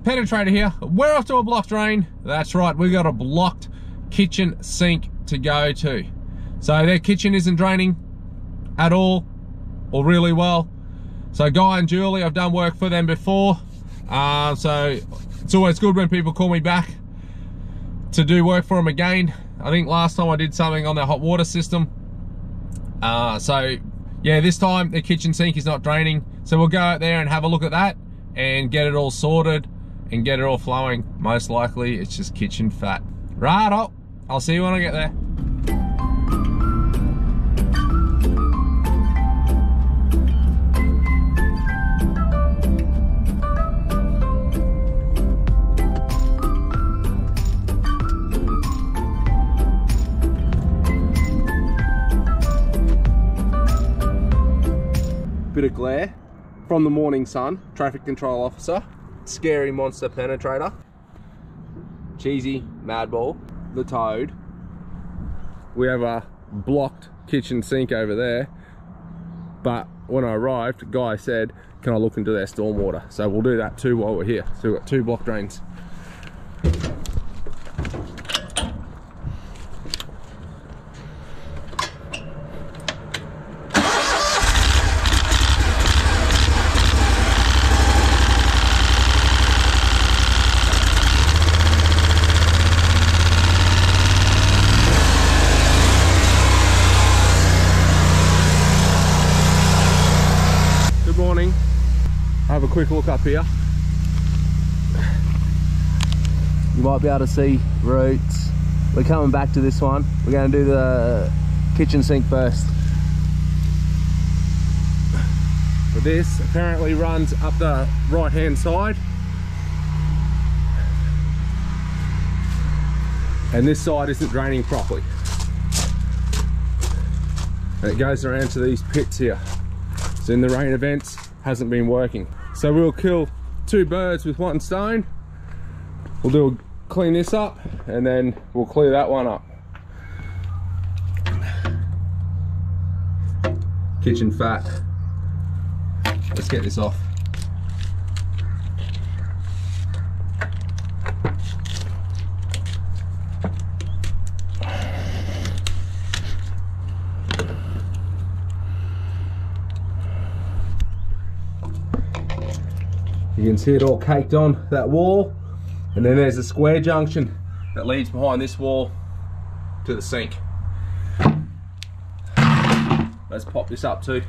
Penetrator here. We're off to a blocked drain. That's right, we got a blocked kitchen sink to go to. So their kitchen isn't draining at all or really well. So Guy and Julie, I've done work for them before. So it's always good when people call me back to do work for them again. I think last time I did something on their hot water system. So yeah, this time the kitchen sink is not draining. So we'll go out there and have a look at that and get it all sorted and get it all flowing. Most likely it's just kitchen fat. Right, I'll see you when I get there. Bit of glare from the morning sun. Traffic control officer, scary monster penetrator, cheesy madball, the toad. We have a blocked kitchen sink over there, but when I arrived, Guy said, can I look into their stormwater? So we'll do that too while we're here. So we've got 2 block drains. Have a quick look up here. You might be able to see roots. We're coming back to this one. We're going to do the kitchen sink first. But this apparently runs up the right hand side. And this side isn't draining properly. And it goes around to these pits here. So in the rain events, hasn't been working. So we'll kill 2 birds with 1 stone. We'll clean this up and then we'll clear that one up. Kitchen fat. Let's get this off. You can see it all caked on that wall, and then there's a square junction that leads behind this wall to the sink. Let's pop this up too.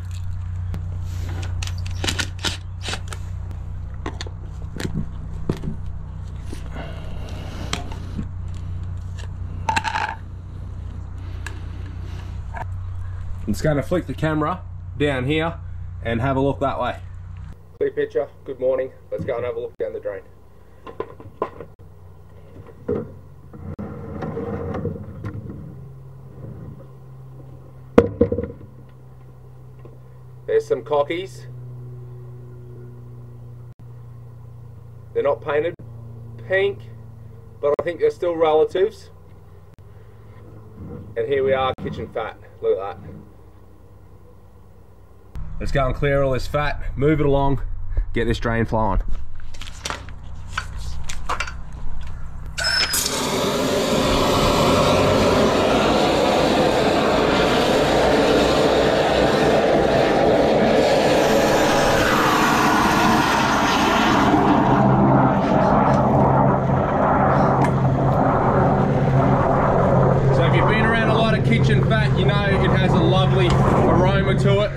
I'm just going to flick the camera down here and have a look that way. Clear picture, good morning. Let's go and have a look down the drain. There's some cockies. They're not painted pink, but I think they're still relatives. And here we are, kitchen fat. Look at that. Let's go and clear all this fat, move it along, get this drain flowing. So if you've been around a lot of kitchen fat, you know it has a lovely aroma to it.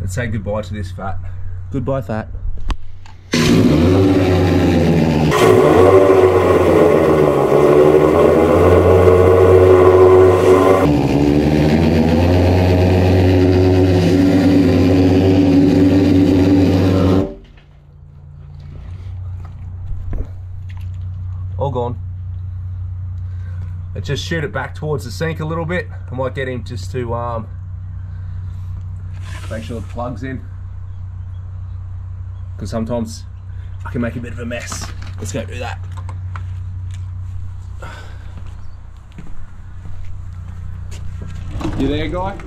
Let's say goodbye to this fat. Goodbye, fat. All gone. Let's just shoot it back towards the sink a little bit. I might get him just to make sure the plug's in, because sometimes I can make a bit of a mess. Let's go do that. You there, guy? Yep.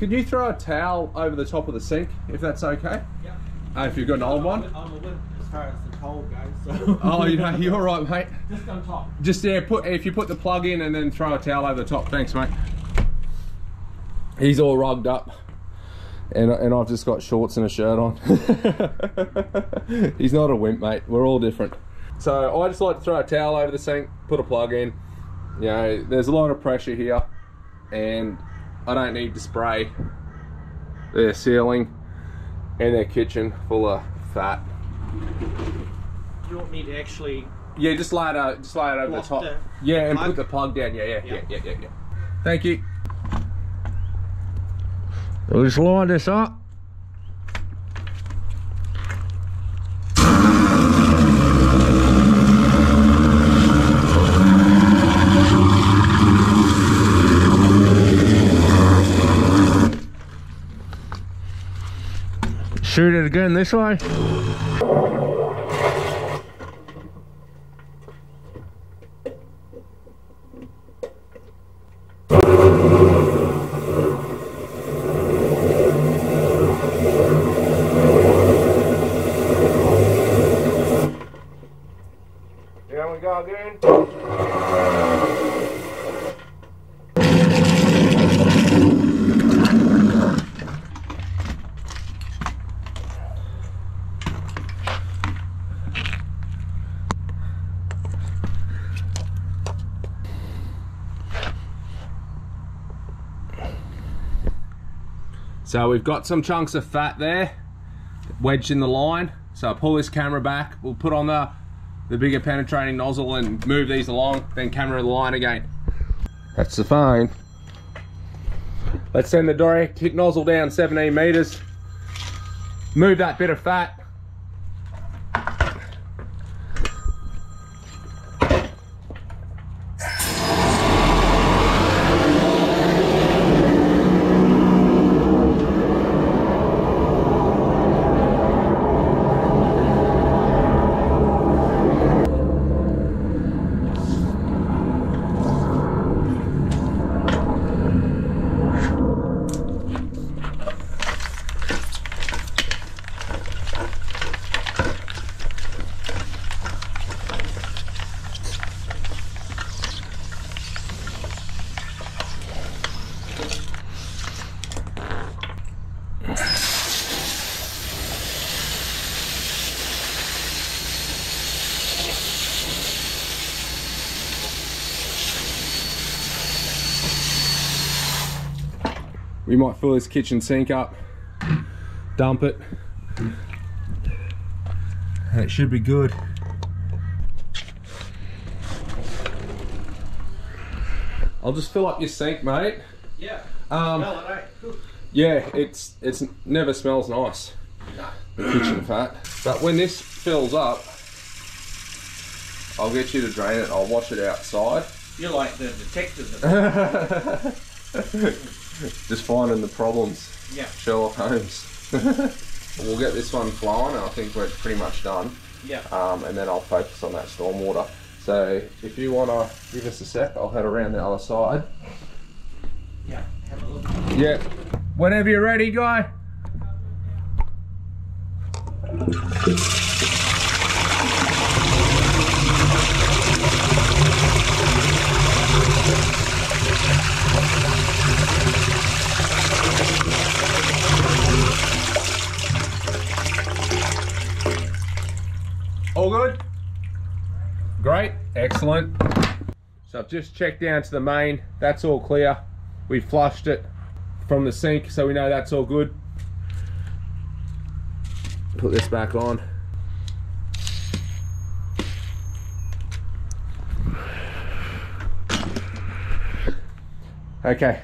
Could you throw a towel over the top of the sink, if that's okay? Yep. If you've got an old one? I'm a little as far as the cold goes. So. Oh, you know, you're all right, mate. Just on top. Just, yeah, if you put the plug in and then throw a towel over the top. Thanks, mate. He's all rugged up. And I've just got shorts and a shirt on. He's not a wimp, mate. We're all different. So I just like to throw a towel over the sink, put a plug in. You know, there's a lot of pressure here, and I don't need to spray their ceiling and their kitchen full of fat. You want me to actually? Yeah, just lay it over the top. Yeah, and put the plug down. Yeah. Thank you. We'll just line this up. Shoot it again this way. There we go again. So we've got some chunks of fat there wedged in the line. So I'll pull this camera back, we'll put on the bigger penetrating nozzle and move these along, then camera the line again. That's the phone. Let's send the direct hit nozzle down 17 meters. Move that bit of fat. We might fill this kitchen sink up, dump it, and it should be good. I'll just fill up your sink, mate. Yeah. Smell it, eh? Good. Yeah, it's never smells nice. No. The kitchen fat. But when this fills up, I'll get you to drain it. I'll wash it outside. You're like the detective. Just finding the problems. Yeah. Sherlock Holmes. We'll get this one flowing, and I think we're pretty much done. Yeah. And then I'll focus on that stormwater. So if you want to give us a sec, I'll head around the other side. Yeah. Have a look. Yeah. Whenever you're ready, guy. All good? Great, excellent. So I've just checked down to the main, that's all clear. We flushed it from the sink, so we know that's all good. Put this back on. Okay,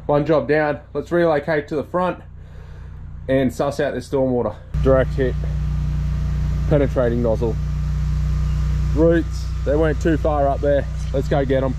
one job down. Let's relocate to the front and suss out this stormwater. Direct hit, penetrating nozzle. Roots, they weren't too far up there. Let's go get them.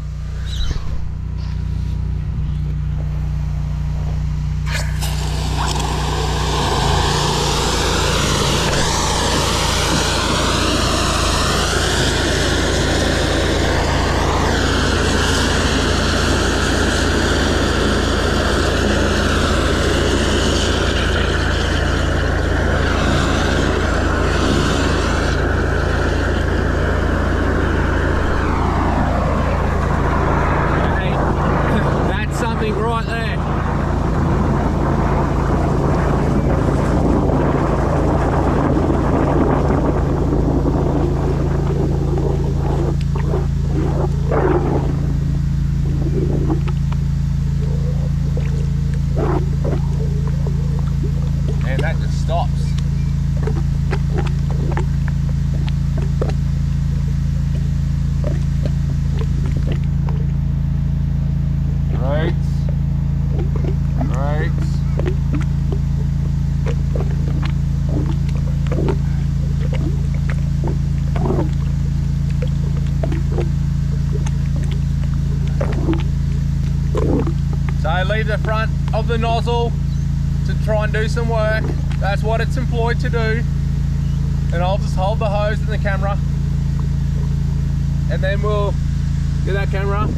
Right there. And that just stops. Right. Right. So leave the front of the nozzle to try and do some work. That's what it's employed to do. And I'll just hold the hose in the camera. And then we'll get that camera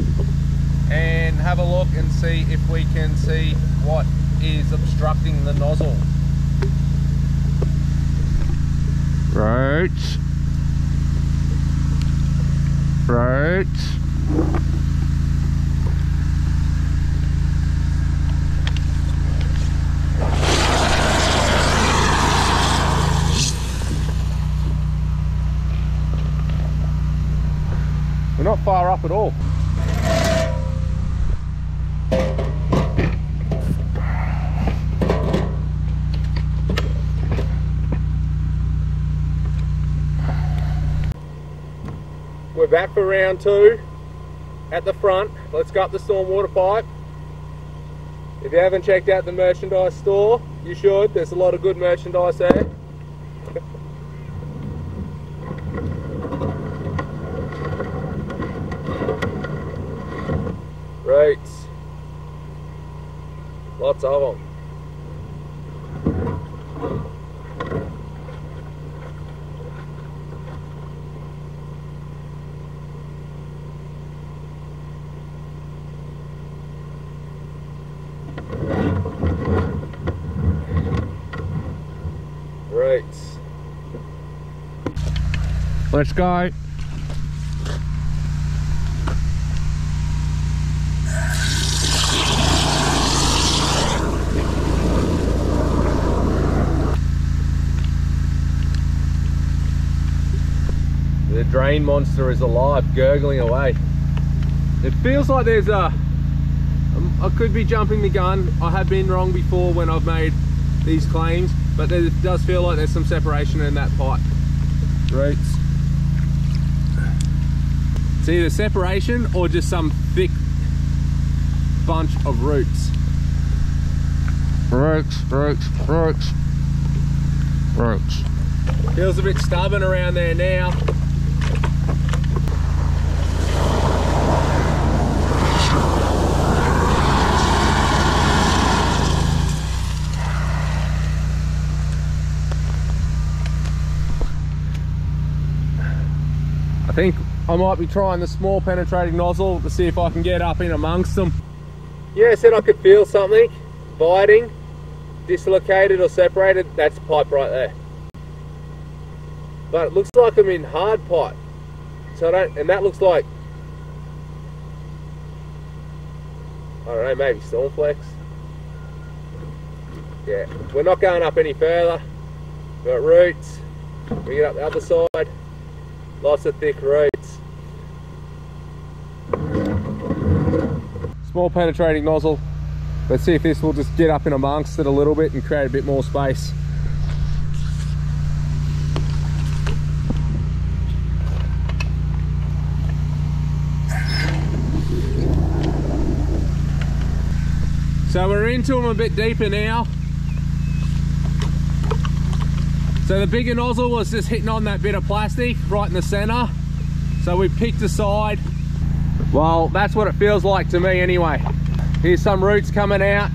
and have a look and see if we can see what is obstructing the nozzle. Right. Right. We're not far up at all. We're back for round two at the front. Let's go up the stormwater pipe. If you haven't checked out the merchandise store, you should. There's a lot of good merchandise there. Right. Lots of them. Right. Let's go. The drain monster is alive, gurgling away. It feels like there's a... I could be jumping the gun. I have been wrong before when I've made these claims, but it does feel like there's some separation in that pipe. Roots. It's either separation or just some thick bunch of roots. Roots, roots, roots, roots. Feels a bit stubborn around there now. I think I might be trying the small penetrating nozzle to see if I can get up in amongst them. Yeah, I said I could feel something biting, dislocated or separated. That's pipe right there. But it looks like I'm in hard pipe. So I don't, and that looks like, I don't know, maybe Stormflex. Yeah, we're not going up any further. We've got roots. We get up the other side. Lots of thick roots. Small penetrating nozzle. Let's see if this will just get up in amongst it a little bit and create a bit more space. So we're into them a bit deeper now. So the bigger nozzle was just hitting on that bit of plastic right in the center. So we picked a side. Well, that's what it feels like to me anyway. Here's some roots coming out.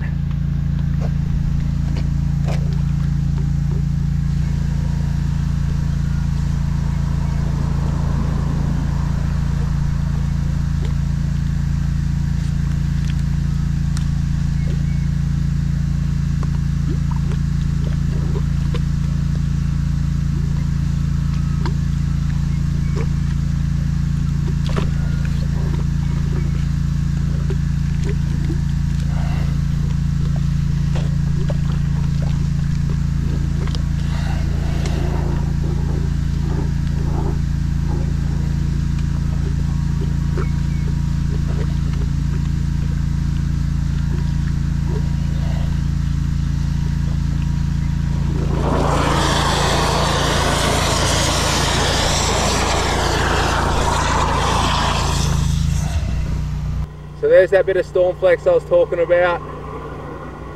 So there's that bit of stormflex I was talking about,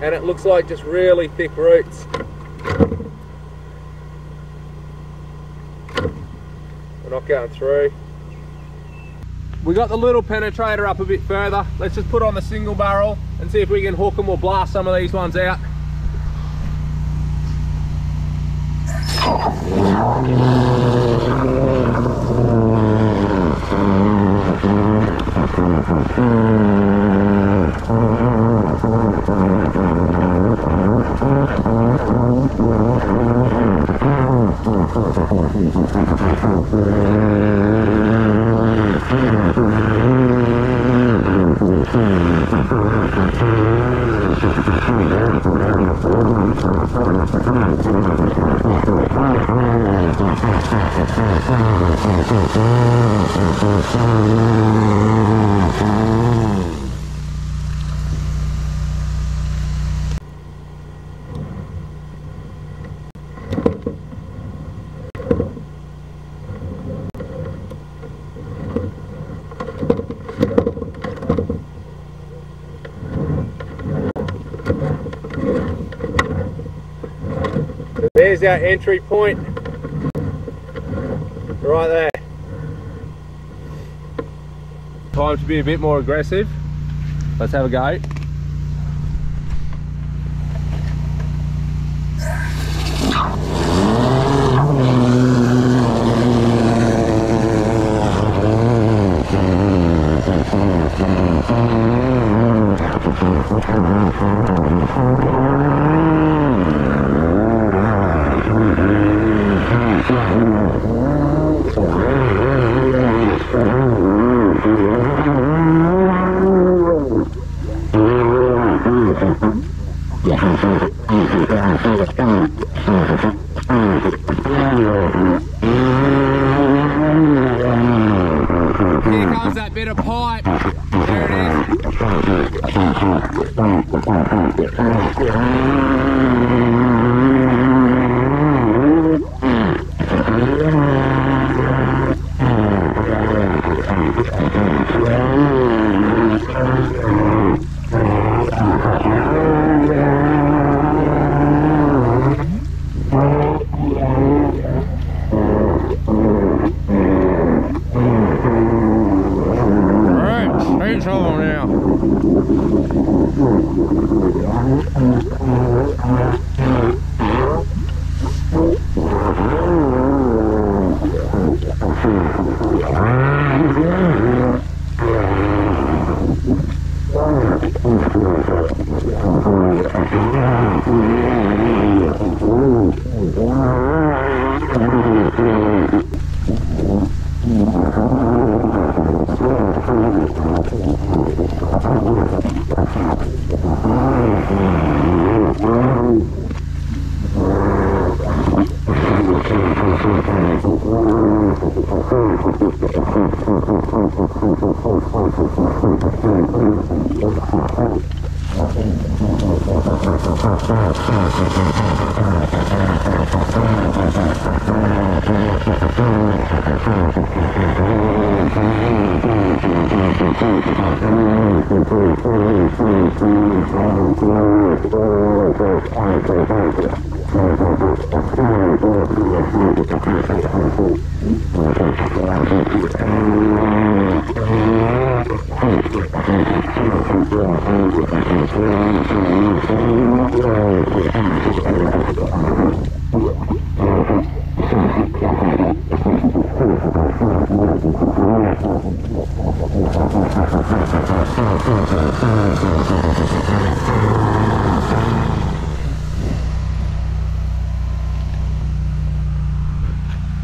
and it looks like just really thick roots. We're not going through. We got the little penetrator up a bit further. Let's just put on the single barrel and see if we can hook them or blast some of these ones out. There's our entry point, right there. Time to be a bit more aggressive. Let's have a go. Here comes that bit of pipe. There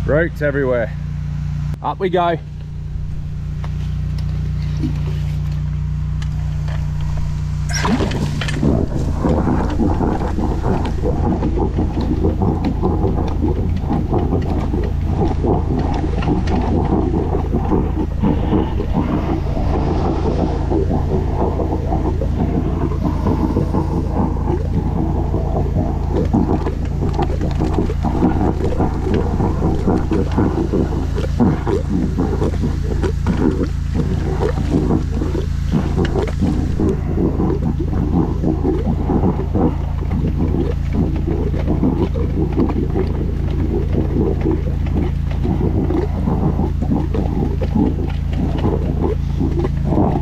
Roots everywhere. Up we go.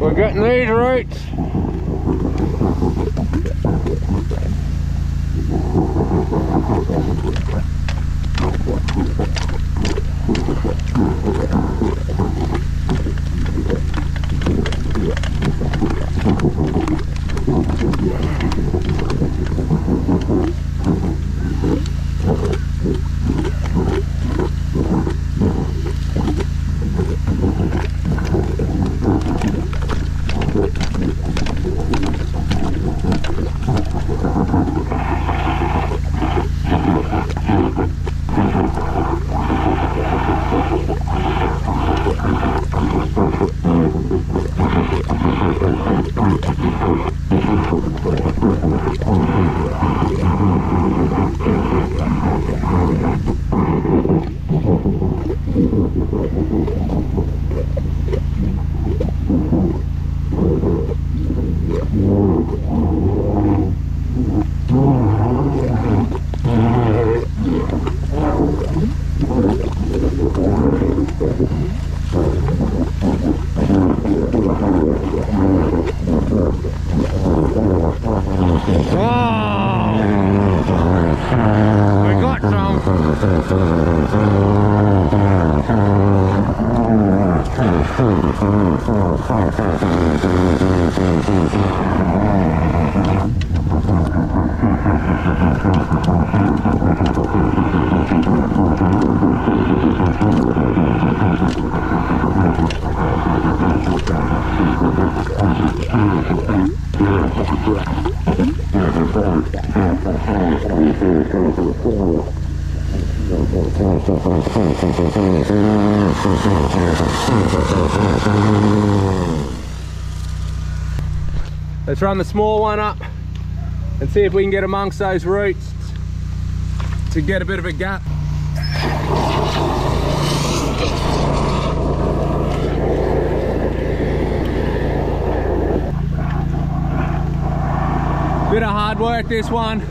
We're getting these roots. Let's run the small one up and see if we can get amongst those roots to get a bit of a gap. Bit of hard work this one.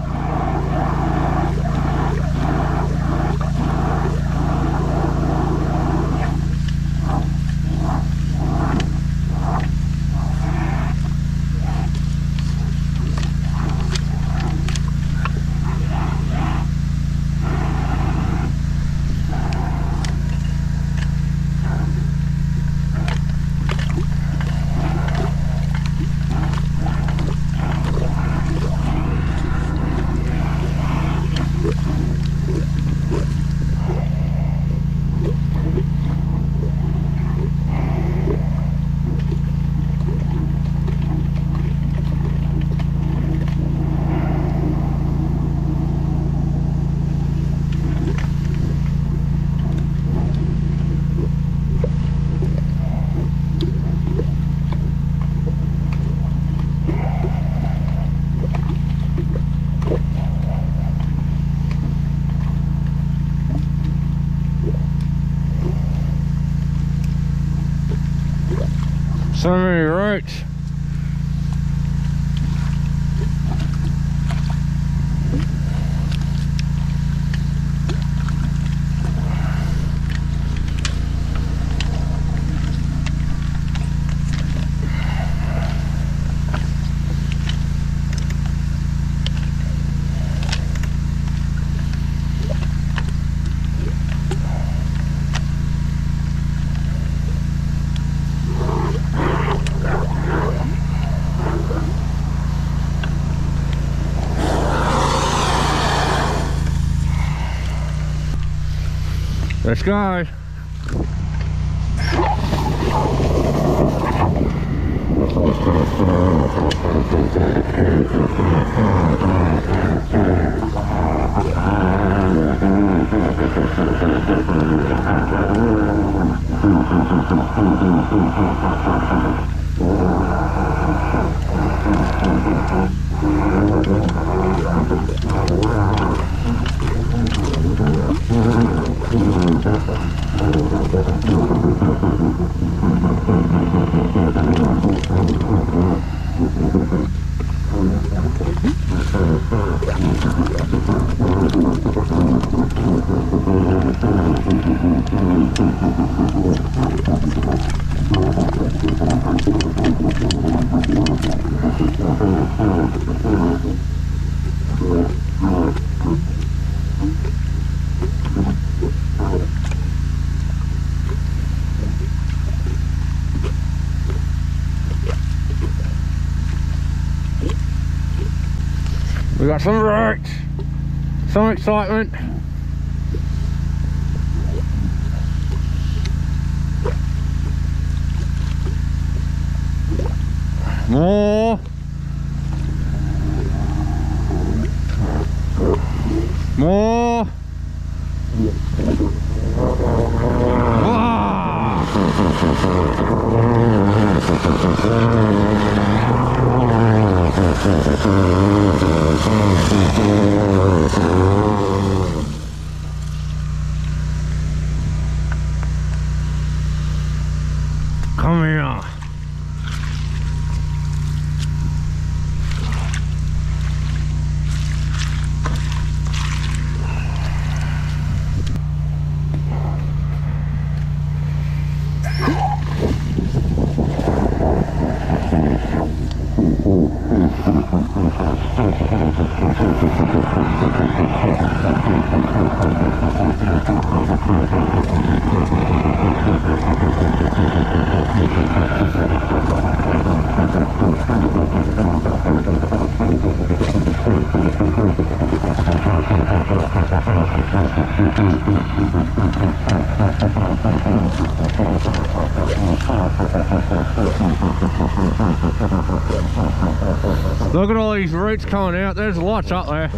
Let's go. We got some roots, some excitement. More. More. Come here. Look at all these roots coming out. There's lots up there.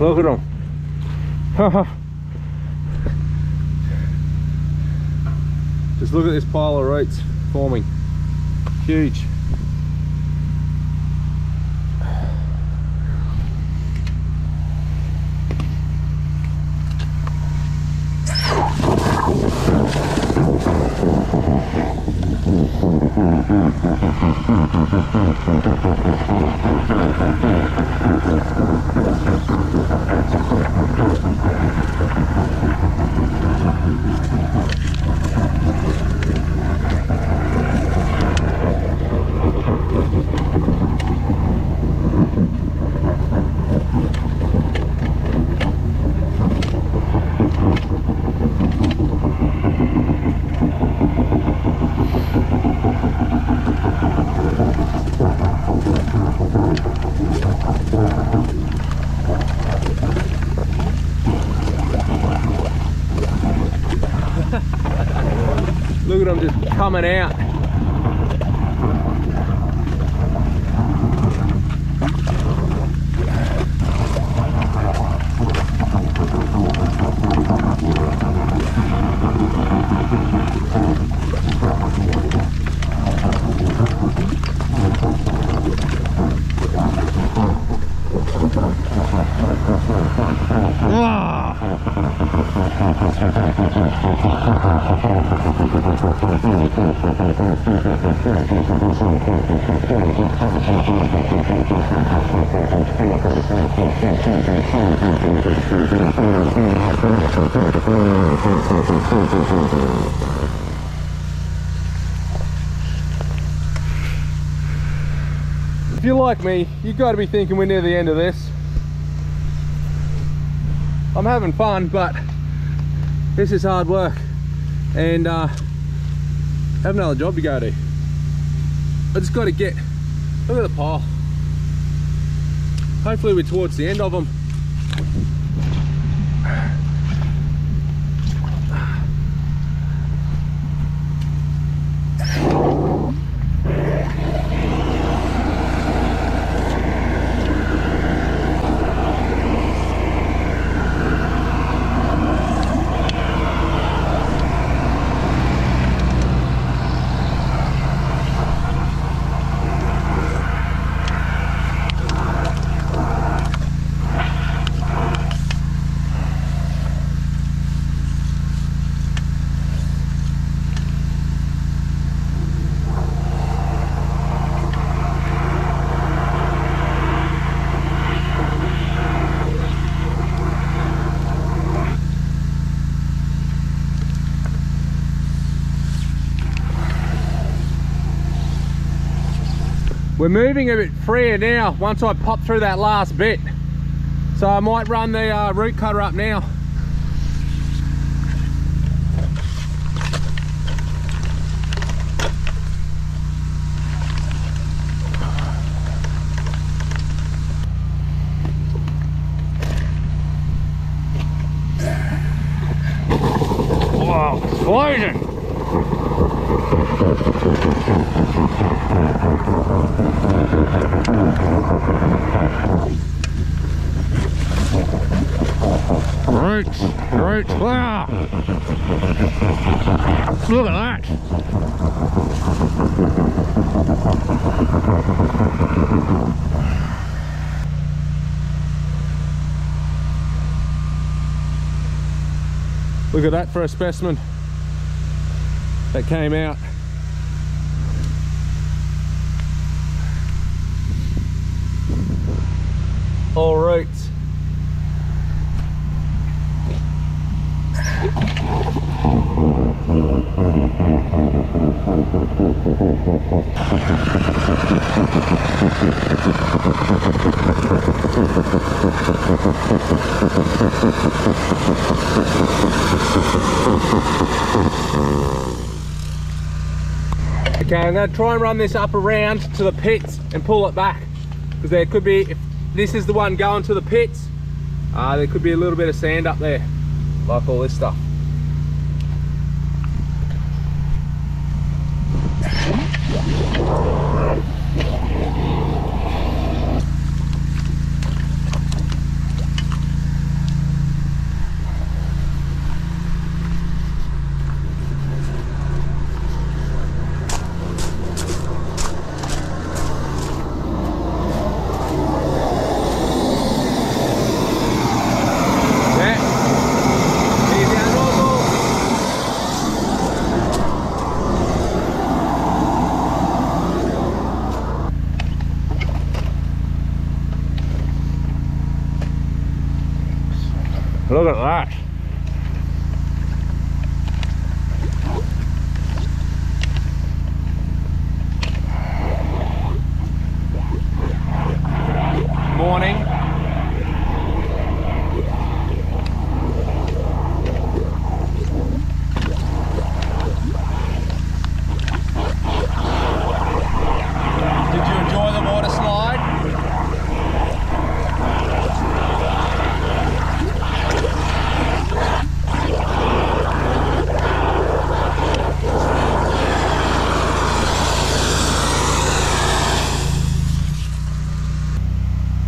Look at them. Just look at this pile of roots forming. Huge. Look at them just coming out. If you're like me, you've got to be thinking we're near the end of this. I'm having fun, but this is hard work, and I have another job to go to. I just got to get, look at the pile. Hopefully we're towards the end of them. We're moving a bit freer now once I pop through that last bit. So I might run the root cutter up now. Wow, explosion! Roots, wow! Look at that! Look at that for a specimen that came out. All roots. Okay, I'm going to try and run this up around to the pits and pull it back, because there could be, if this is the one going to the pits, there could be a little bit of sand up there, like all this stuff. Look at that. Morning. Did you enjoy the water slide?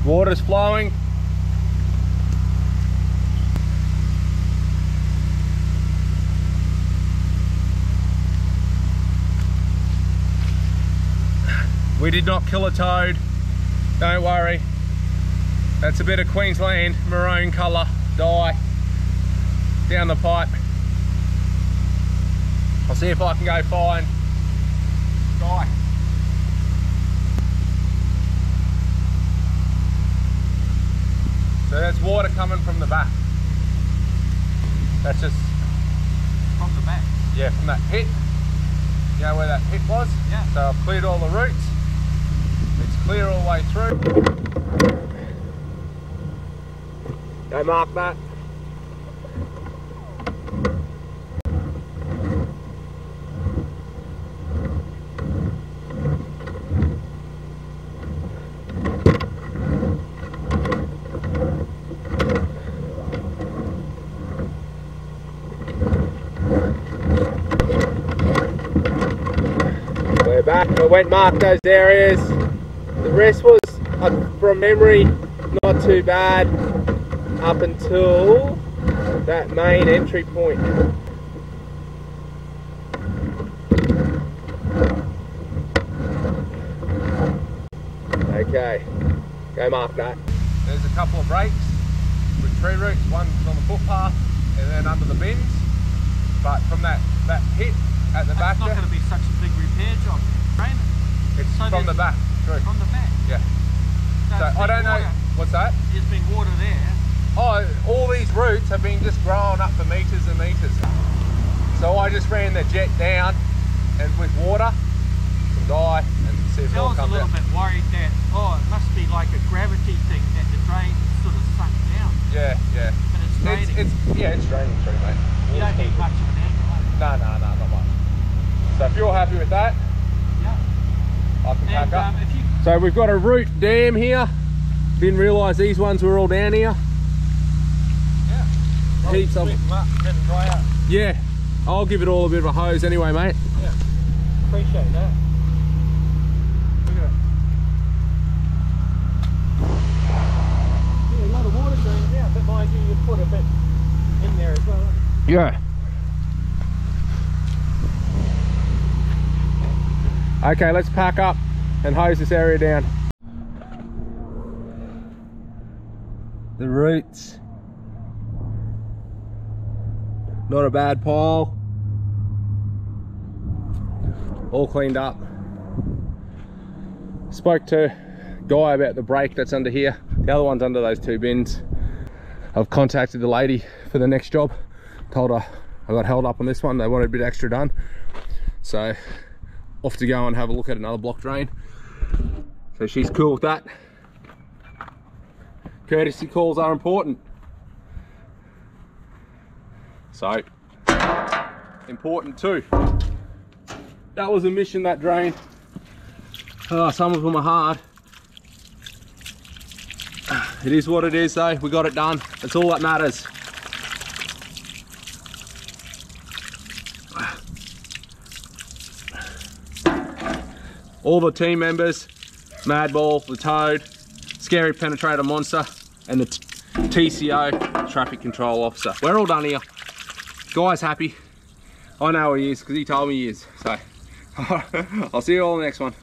Water's flowing. We did not kill a toad, don't worry. That's a bit of Queensland maroon colour dye. down the pipe. I'll see if I can go find Guy. So there's water coming from the back. That's just From the back. yeah, from that pit. You know where that pit was? Yeah. So I've cleared all the roots. It's clear all the way through. Go mark that. We're back. I went mark those areas. The rest was, from memory, not too bad up until that main entry point. Okay, go mark that. There's a couple of breaks with tree roots. One's on the footpath and then under the bins. But from that pit at the back It's not there, going to be such a big repair job, Raymond. it's So from the there's- back. True. From the back. Yeah. So So it's I been don't know. water. What's that? There's been water there. Oh, all these roots have been just growing up for meters and meters. So I just ran the jet down and with water, some dye, and see if it all Phil's a comes little out. bit worried that, oh, it must be like a gravity thing that the drain sort of sunk down. Yeah, yeah. But it's draining. It's draining through, mate. You don't need much of an angle, eh? No, not much. So if you're happy with that, Yeah. I can pack And up. if you So we've got a root dam here. Didn't realise these ones were all down here. yeah. Heaps of them. Sweep 'em up, let 'em dry out. Yeah, I'll give it all a bit of a hose anyway, mate. Yeah. Appreciate that. Look at it. Yeah, a lot of water drains out, but mind you, you put a bit in there as well. Yeah. Okay, let's pack up and hose this area down. The roots. Not a bad pile. All cleaned up. Spoke to Guy about the brake that's under here. The other one's under those two bins. I've contacted the lady for the next job. Told her I got held up on this one. They wanted a bit extra done. So off to go and have a look at another block drain. So she's cool with that. Courtesy calls are important. So, important too. That was a mission, that drain. Oh, some of them are hard. It is what it is though, we got it done. That's all that matters. All the team members, Madball, the Toad, Scary Penetrator Monster, and the TCO, Traffic Control Officer. We're all done here. Guy's happy. I know he is because he told me he is. So I'll see you all in the next one.